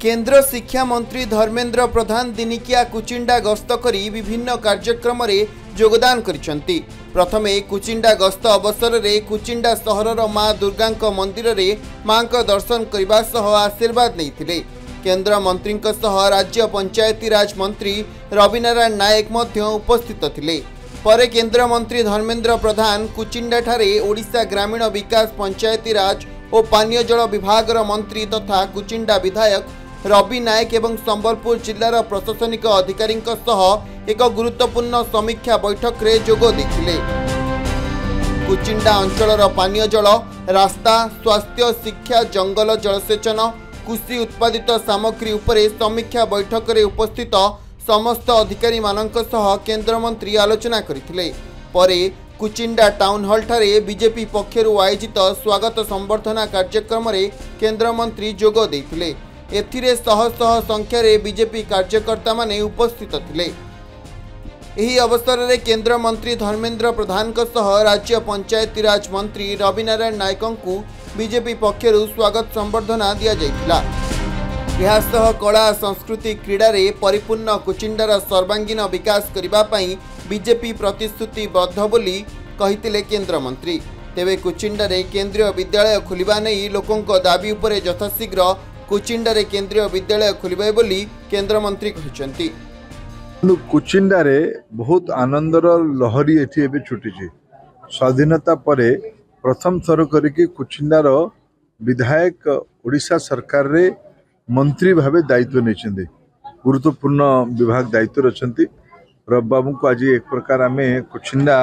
केंद्र शिक्षा मंत्री धर्मेंद्र प्रधान दिनिकिया कुचिंडा गस्त करी विभिन्न कार्यक्रम रे योगदान करिसेंती। प्रथमे कुचिंडा गस्त अवसर रे कुचिंडा सहरर मां दुर्गा मंदिर रे मां का दर्शन करने सह आशीर्वाद नहीं। केंद्र मंत्री सह राज्य पंचायती राज मंत्री रविनारायण नायक मध्य उपस्थित थिले। परे केंद्र मंत्री धर्मेंद्र प्रधान कुचिंडा ठारे ओडिशा ग्रामीण विकास पंचायती राज और पानीय जल विभाग मंत्री तथा कुचिंडा विधायक रवि नायक एवं संबलपुर जिलार प्रशासनिक अधिकारी एक गुरुत्वपूर्ण समीक्षा बैठक रे जोग देथिले। कुचिंडा अंचलर पानीय जल, रास्ता, स्वास्थ्य, शिक्षा, जंगल जलसेचन, कृषि उत्पादित सामग्री उपरे समीक्षा बैठक रे उपस्थित समस्त अधिकारी मानक सह केंद्र मंत्री आलोचना करथिले। परे कुचिंडा टाउन हॉल ठारे बीजेपी पक्षरु आयोजित स्वागत संबर्धना कार्यक्रम रे केंद्र मंत्री जोग देथिले। एथिरे शह शह संख्यार बीजेपी कार्यकर्ता माने उपस्थित थिले। एही अवसर में केंद्र मंत्री धर्मेंद्र प्रधान सह राज्य पंचायती राज मंत्री रविनारायण नायक को बीजेपी पक्षरु स्वागत संबर्धना दिया जायतिला। यह सह कला, संस्कृति, क्रीडा रे परिपूर्ण कुचिंडार सर्वांगीन विकास करबा पई बीजेपी प्रतिश्रुतिबद्ध बोली कहितिले केंद्र मंत्री। तेबे कुचिंडा रे केंद्रीय विद्यालय खुलिबा नै लोकंक दाबी उपरे यथाशीघ्र कुचिंडा रे केंद्रीय विद्यालय खुलिबे बोली केंद्र मंत्री कहचंती। कुचिंडा रे बहुत आनंदर लहरी एठी एबे छुटीची। स्वाधीनता परे प्रथम थर करिके कुचिंडार विधायक ओडिशा सरकार रे मंत्री भावे दायित्व नेछंदे। गुरुत्वपूर्ण विभाग दायित्व रचंती। रब बाबू को आज एक प्रकार आमे कुचिंडा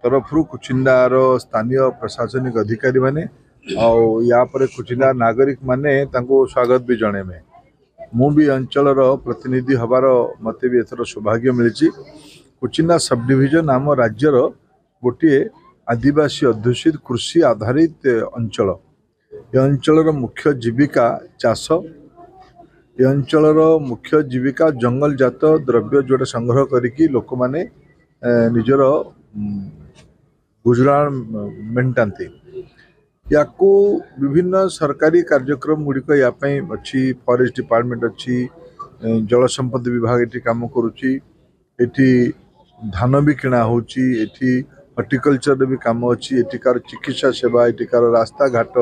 तरफ कुचिंडार स्थानीय प्रशासनिक अधिकारी माने और या पर कुचिंडा नागरिक माने तांको स्वागत भी जणे में मु भी अंचलर प्रतिनिधि हबार मते भी एथर सौभाग्य मिली। कुचिंडा सब डिविजन आम राज्यर गोटे आदिवासी अध्युषित कृषि आधारित अंचल। ये अंचलर मुख्य जीविका चाष। ये अंचलर मुख्य जीविका जंगल जात द्रव्य जोड़ा संग्रह करिकी लोक माने निजर गुजरान मेंटाती। याकू विभिन्न सरकारी कार्यक्रम गुड़िक यापाई अच्छी फॉरेस्ट डिपार्टमेंट अच्छी, जल संपद विभाग एटी काम करुच्ची, एटी धान भी किणा होची, एटी हॉर्टिकल्चर भी काम अच्छी, एटिकार चिकित्सा सेवा, एटिकार रास्ता घाट,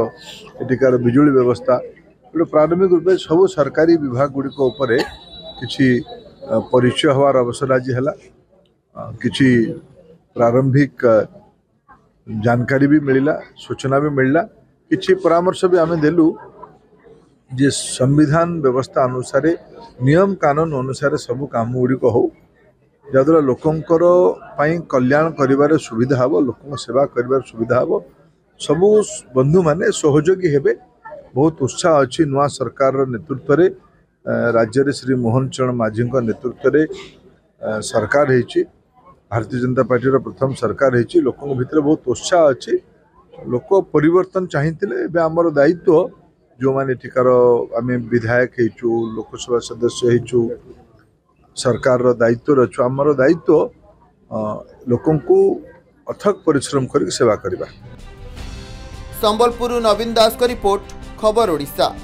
एटिकार बिजुली व्यवस्था गोटे प्रारंभिक रूप से सब सरकारी विभाग गुड़िक उपरे किछि परिचय हवार अवसर आज है। किछि प्रारंभिक जानकारी भी मिलला, सूचना भी मिलला, किछि परामर्श भी आमे देलु जे संविधान व्यवस्था अनुसार नियम कानून अनुसार सब काम गुड़िक हो जद्वारा लोकंकर पाई कल्याण करिवार सुविधा हबो, लोक सेवा करिवार सुविधा हबो। सबु बंधु माने सहयोगी हेबे। बहुत उत्साह अच्छी नुआ सरकार नेतृत्व रे राज्य रे श्री मोहन चरण माझी नेतृत्व रे सरकार हेची। भारतीय जनता पार्टी प्रथम सरकार हेची। लोकों भितर बहुत उत्साह अच्छी। लोक परिवर्तन चाहिए। आमर दायित्व जो माने टिकार आमे विधायक हेचु, लोकसभा सदस्य हेचु, सरकार दायित्व रचु। आमर दायित्व लोकों को अथक परिश्रम कर सेवा करबा। संबलपुर नवीन दास का रिपोर्ट, खबर ओडिशा।